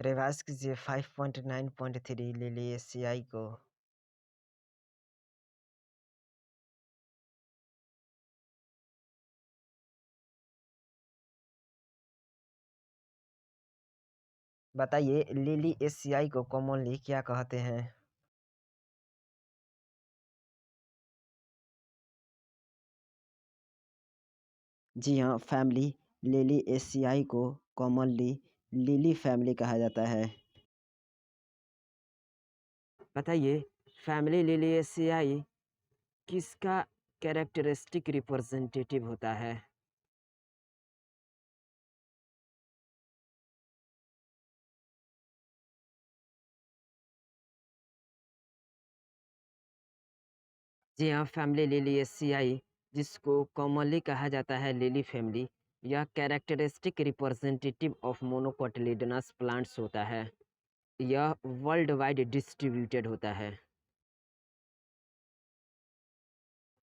Revise कीजिए 5.9.3 लिलियेसियाई को। बताइए लिलियेसियाई को कॉमनली क्या कहते हैं? जी हाँ, फैमिली लिलियेसियाई को कॉमनली लिली फैमिली कहा जाता है। बताइए फैमिली लिलियेसियाई किसका कैरेक्टरिस्टिक रिप्रेजेंटेटिव होता है? जी हाँ, फैमिली लिलियेसियाई जिसको कॉमनली कहा जाता है लिली फैमिली, यह characteristic representative of monocotyledonous plants होता है। यह वर्ल्ड वाइड डिस्ट्रीब्यूटेड होता है।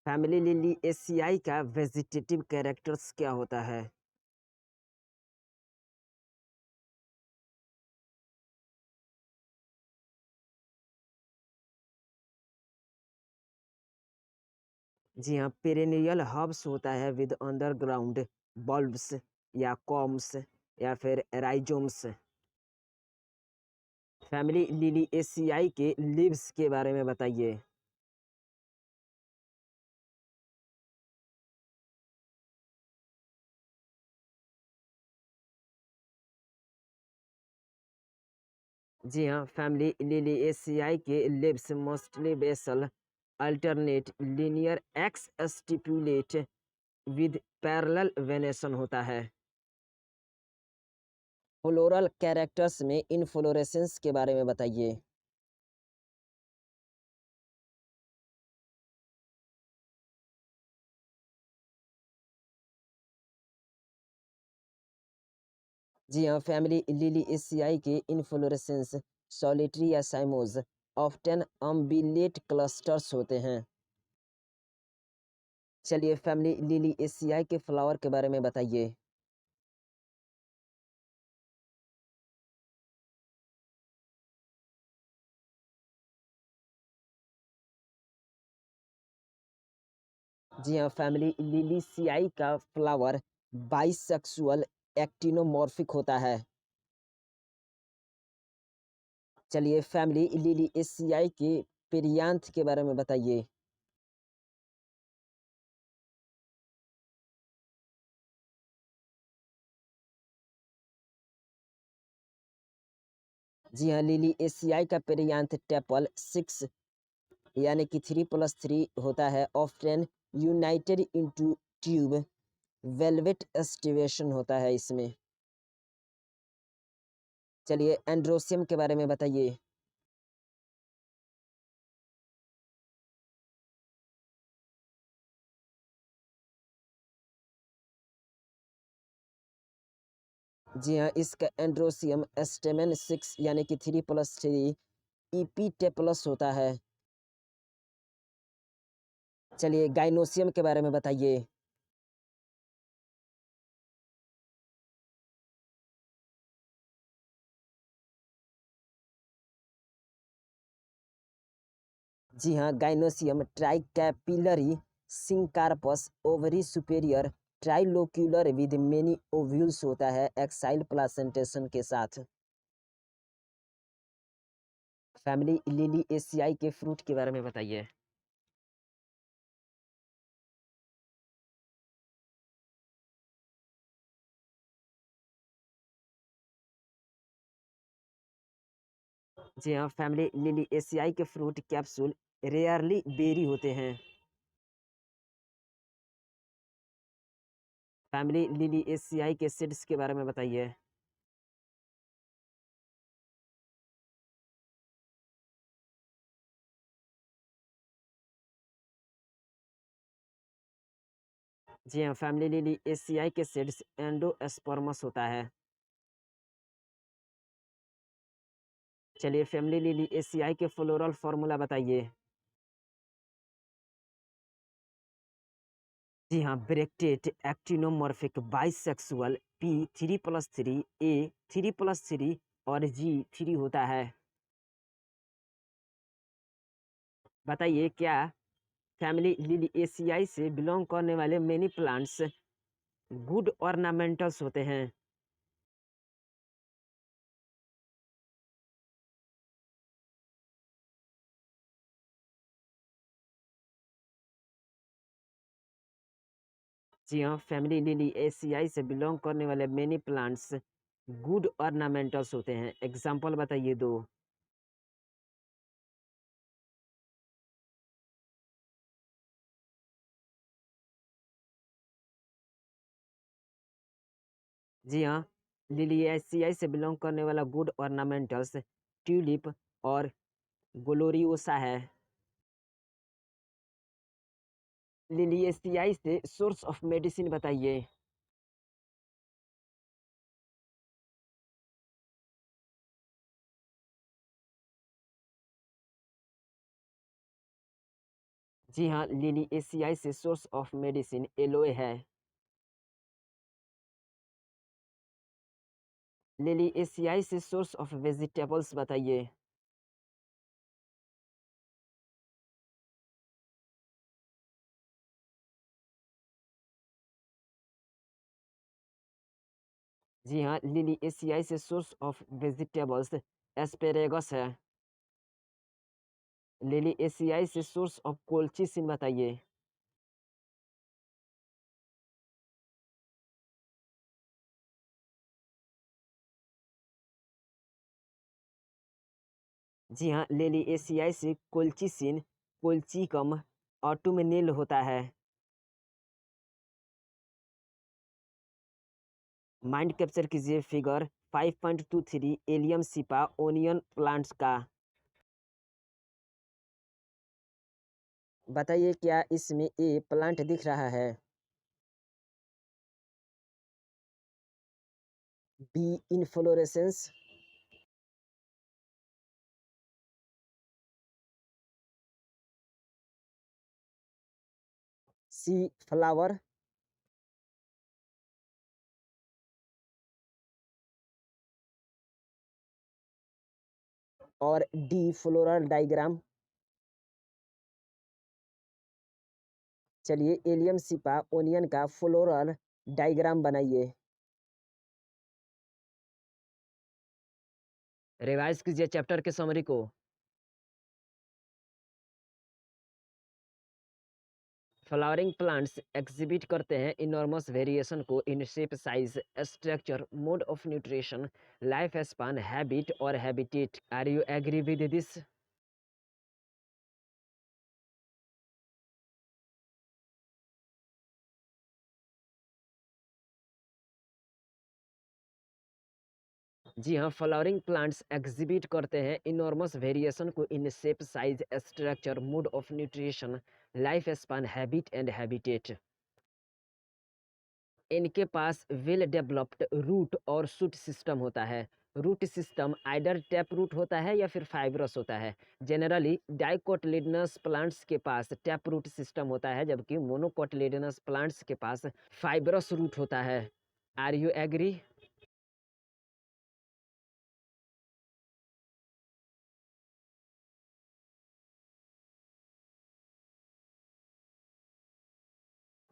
फैमिली लिलियेसियाई का वेजिटेटिव कैरेक्टर्स क्या होता है? जी हाँ, पेरेनियल हर्ब्स होता है विद अंडरग्राउंड बल्ब्स या कॉम्स या फिर राइजोम्स। फैमिली लिलियेसियाई के लीव्स के बारे में बताइए। जी हाँ, फैमिली लिलियेसियाई के leaves mostly basal alternate linear exstipulate with parallel venation होता है। फ्लोरल कैरेक्टर्स में इनफ्लोरेसेंस के बारे में बताइए। जी हाँ, फैमिली लिलियेसियाई के इनफ्लोरेसेंस सॉलिटरी या साइमोज ऑफ्टन अम्बिलेट क्लस्टर्स होते हैं। चलिए फैमिली लिलियेसियाई के फ्लावर के बारे में बताइए। जी हाँ, फैमिली लिलियेसियाई का फ्लावर बाइसेक्सुअल एक्टिनोमॉर्फिक होता है। चलिए फैमिली लिलियेसियाई के पेरियांथ के बारे में बताइए। जी हाँ, लिलियेसियाई का पेरियांथ टेपल 6 यानी कि 3+3 होता है। Often United into tube velvet aestivation होता है इसमें। चलिए एंड्रोसियम के बारे में बताइए। जी हाँ, इसका एंड्रोसियम स्टेमेन 6 यानी कि 3+3 इपीटेपलस होता है। चलिए गाइनोसियम के बारे में बताइए। जी हाँ, gynoecium tricarpellary syncarpous ovary superior trilocular with many ovules होता है एक्साइल प्लासेंटेशन के साथ। फैमिली लिलियेसियाई के फ्रूट के बारे में बताइए। जी हाँ, फैमिली लिलियेसियाई के फ्रूट कैप्सूल रेयरली बेरी होते हैं। फैमिली लिलियेसियाई के सीड्स के बारे में बताइए। जी हाँ, फैमिली लिलियेसियाई के सीड्स एंडोस्पर्मस होता है। चलिए फैमिली लिलियेसियाई के फ्लोरल फॉर्मूला बताइए। जी हाँ, ब्रैक्टेट एक्टिनोमॉर्फिक बाइसेक्सुअल P 3+3 A 3+3 और G3 होता है। बताइए क्या फैमिली लिलिएसियाई से बिलोंग करने वाले मेनी प्लांट्स गुड ऑर्नामेंटल्स होते हैं? जी हाँ, फैमिली लिलिएसियाई से बिलोंग करने वाले मेनी प्लांट्स गुड ऑर्नामेंटल्स होते हैं। एग्जाम्पल बताइए 2। जी हाँ, लिलिएसियाई से बिलोंग करने वाला गुड ऑर्नामेंटल्स ट्यूलिप और ग्लोरियोसा है। लिलिएसियाई से सोर्स ऑफ मेडिसिन बताइए। जी हाँ, लिलिएसियाई से सोर्स ऑफ मेडिसिन एलोए है। लिलिएसियाई से सोर्स ऑफ वेजिटेबल्स बताइए। जी हाँ, लिलिएसियाई से सोर्स ऑफ वेजिटेबल्स एस्पेरेगस है। लिलिएसियाई से सोर्स ऑफ कोल्चिसिन बताइए। जी हाँ, लिलिएसियाई से कोल्चिसिन कोल्चिकम ऑटुमेनिल होता है। माइंड कैप्चर कीजिए figure 5.23 allium cepa onion plants का। बताइए क्या इसमें ए प्लांट दिख रहा है? बी इनफ्लोरेसेंस, सी फ्लावर और डी फ्लोरल डायग्राम। चलिए एलियम सिपा ओनियन का फ्लोरल डायग्राम बनाइए। रिवाइज कीजिए चैप्टर के समरी को। फ्लावरिंग प्लांट्स एक्जिबिट करते हैं इनॉर्मस वेरिएशन को in shape, size, structure, mode of nutrition, life span, habit और habitat. Are you agree with this? जी हाँ, फ्लावरिंग प्लांट्स एक्जिबिट करते हैं इनॉर्मस वेरिएशन को in shape, size, structure, mode of nutrition, life span, habit and habitat. इनके पास well developed root और shoot system होता है। Root system either tap root होता है या फिर फाइब्रस होता है। जनरली डाइकोटिलेडनस प्लांट्स के पास टैप रूट सिस्टम होता है, जबकि मोनोकोटिलेडनस प्लांट्स के पास फाइब्रस रूट होता है। Are you agree?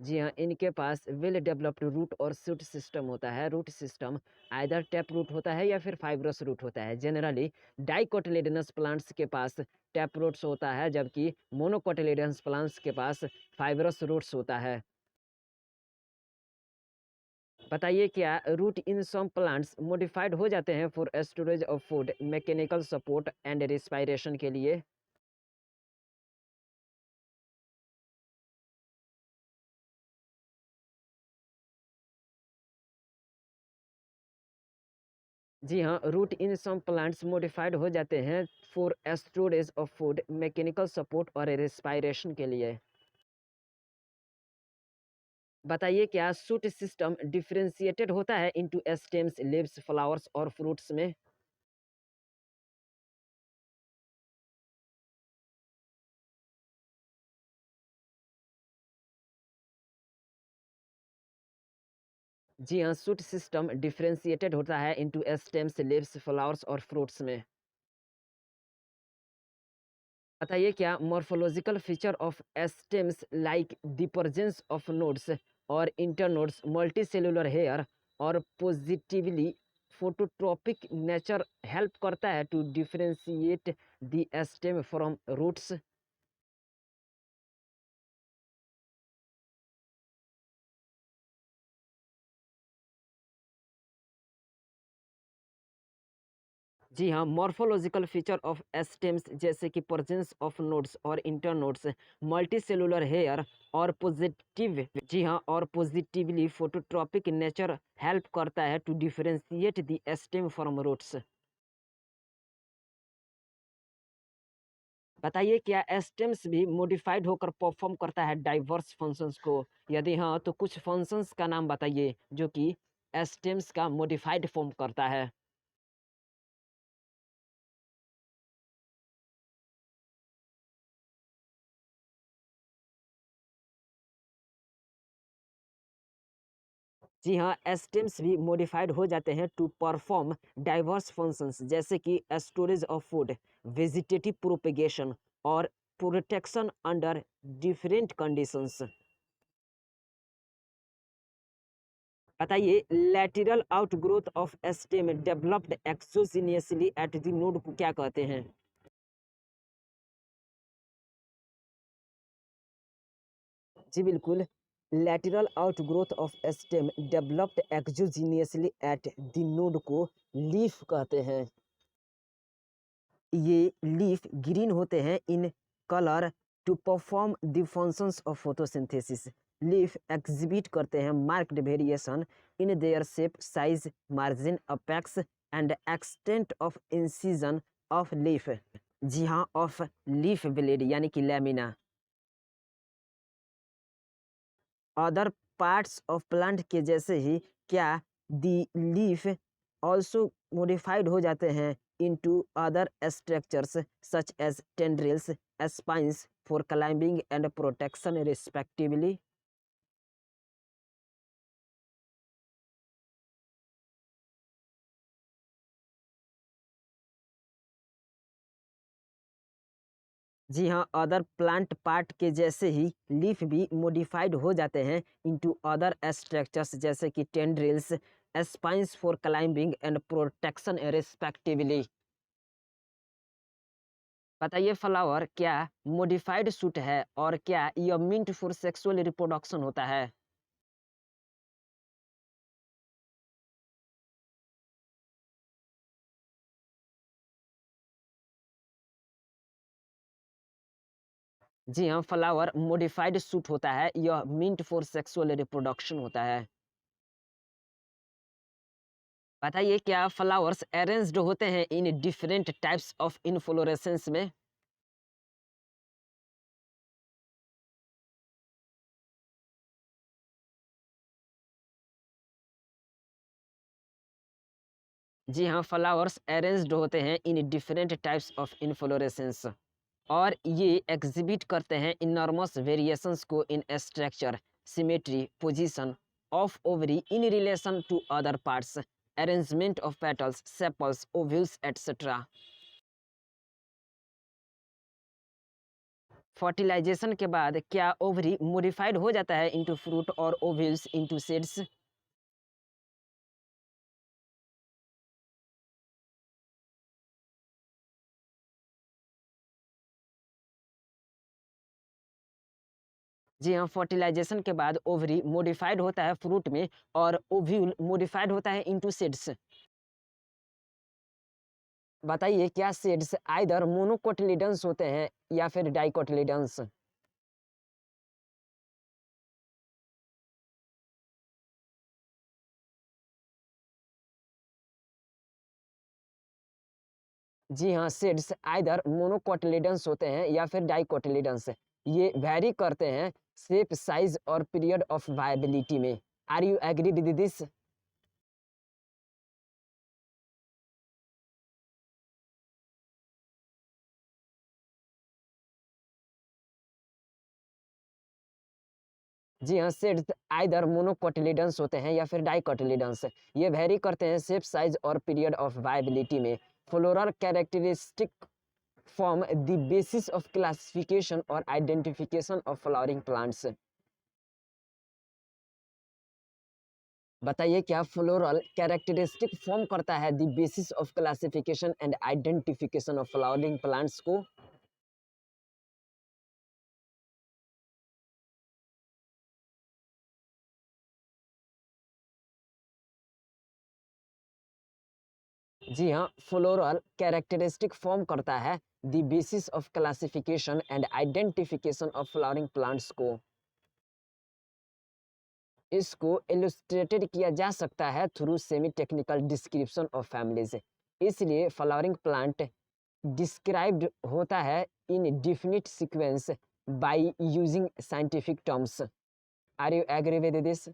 जी हाँ, इनके पास वेल डेवलप्ड रूट और शूट सिस्टम होता है। Root system either tap root होता है या फिर फाइब्रस रूट होता है। जनरली डाइकोटिलेडनस प्लांट्स के पास टैप रूट्स होता है, जबकि मोनोकोटिलेडनस प्लांट्स के पास फाइब्रस रूट्स होता है। बताइए क्या रूट इन सम प्लांट्स मॉडिफाइड हो जाते हैं for storage of food, mechanical support and respiration के लिए? जी हाँ, रूट इन सम प्लांट्स मॉडिफाइड हो जाते हैं for storage of food, mechanical support और रेस्पायरेशन के लिए। बताइए क्या शूट सिस्टम डिफरेंशिएटेड होता है इनटू स्टेम्स, लीव्स, फ्लावर्स और फ्रूट्स में? जी हाँ, शूट सिस्टम डिफरेंशिएटेड होता है इनटू स्टेम्स, लीव्स, फ्लावर्स और फ्रूट्स में। बताइए क्या morphological feature of stems like divergence of nodes और इंटरनोड्स, मल्टीसेलुलर हेयर और पॉजिटिवली फोटोट्रॉपिक नेचर हेल्प करता है to differentiate the stem from roots. जी हाँ, मॉर्फोलॉजिकल फीचर ऑफ स्टेम्स जैसे कि प्रेजेंस ऑफ नोड्स और इंटरनोड्स, मल्टीसेलुलर हेयर और पॉजिटिव, जी हाँ, और पॉजिटिवली फोटोट्रॉपिक नेचर हेल्प करता है to differentiate the stem from roots. बताइए क्या स्टेम्स भी मॉडिफाइड होकर परफॉर्म करता है डाइवर्स फंक्शंस को? यदि हाँ, तो कुछ फंक्शंस का नाम बताइए जो कि स्टेम्स का मॉडिफाइड फॉर्म करता है। जी हाँ, स्टेम्स भी मॉडिफाइड हो जाते हैं टू परफॉर्म डाइवर्स फंक्शंस जैसे कि storage of food, vegetative propagation और प्रोटेक्शन अंडर डिफरेंट कंडीशंस। बताइए lateral outgrowth of stem developed exogenously at the node को क्या कहते हैं? जी बिल्कुल, lateral outgrowth of stem developed exogenously at the node को लीफ कहते हैं। ये लीफ ग्रीन होते हैं in colour to perform the functions of photosynthesis. Leaf exhibit करते हैं marked variation in their shape, size, margin, apex and extent of incision of leaf. जी हाँ, ऑफ लीफ ब्लेड यानी कि lamina. Other parts of plant के जैसे ही क्या दी leaf also modified हो जाते हैं into other structures such as tendrils, spines for climbing and protection respectively. जी हाँ, अदर प्लांट पार्ट के जैसे ही लीफ भी मॉडिफाइड हो जाते हैं इनटू अदर स्ट्रक्चर्स जैसे कि tendrils, spines for climbing and protection respectively. बताइए फ्लावर क्या मॉडिफाइड सूट है और क्या यह मिंट फॉर सेक्सुअल रिप्रोडक्शन होता है? जी हाँ, फ्लावर मॉडिफाइड सूट होता है, यह मिंट फॉर सेक्सुअल रिप्रोडक्शन होता है। बताइए क्या फ्लावर्स अरेंज्ड होते हैं in different types of inflorescence में? जी हाँ, फ्लावर्स अरेंज्ड होते हैं in different types of inflorescence और ये एग्जिबिट करते हैं इनॉर्मस वेरिएशंस को in structure, symmetry, position of ovary in relation to other parts, arrangement of petals, sepals, ovules etcetera. Fertilization के बाद क्या ओवरी मॉडिफाइड हो जाता है इनटू फ्रूट और ओव्यूल्स इनटू सीड्स? जी हाँ, फर्टिलाइजेशन के बाद ओवरी मॉडिफाइड होता है फ्रूट में और ओव्यूल मॉडिफाइड होता है इनटू सीड्स। बताइए क्या सीड्स आइदर मोनोकोटिलिडन्स होते हैं या फिर डाइकोटिलिडन्स? जी हाँ, सीड्स आइदर मोनोकोटिलिडन्स होते हैं या फिर डाइकोटिलिडन्स। ये वैरी करते हैं शेप, साइज और पीरियड ऑफ वायबिलिटी में। Are you agree with this? जी हाँ, सीड्स आइदर मोनोकोटिलिडन्स होते हैं या फिर डाइकोटिलिडन्स। ये वेरी करते हैं शेप, साइज और पीरियड ऑफ वायबिलिटी में। Floral characteristic form the basis of classification और आइडेंटिफिकेशन ऑफ फ्लावरिंग प्लांट्स। बताइए क्या फ्लोरल कैरेक्टरिस्टिक फॉर्म करता है the basis of classification and identification of flowering plants को? जी हाँ, फ्लोरल कैरेक्टरिस्टिक फॉर्म करता है the basis of classification and identification of flowering plants को। इसको इलस्ट्रेटेड किया जा सकता है through semi technical description of families. इसलिए फ्लावरिंग प्लांट डिस्क्राइब्ड होता है in definite sequence by using scientific terms. Are you agree with this?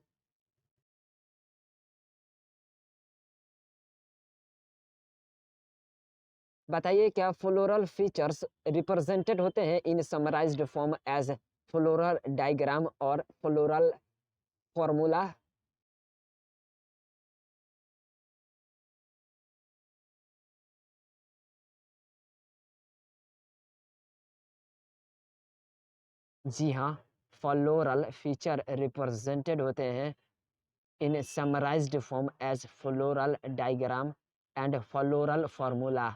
बताइए क्या फ्लोरल फीचर्स रिप्रेजेंटेड होते हैं in summarised form as floral diagram और फ्लोरल फॉर्मूला? जी हाँ, फ्लोरल फीचर रिप्रेजेंटेड होते हैं in summarized form as floral diagram and floral formula।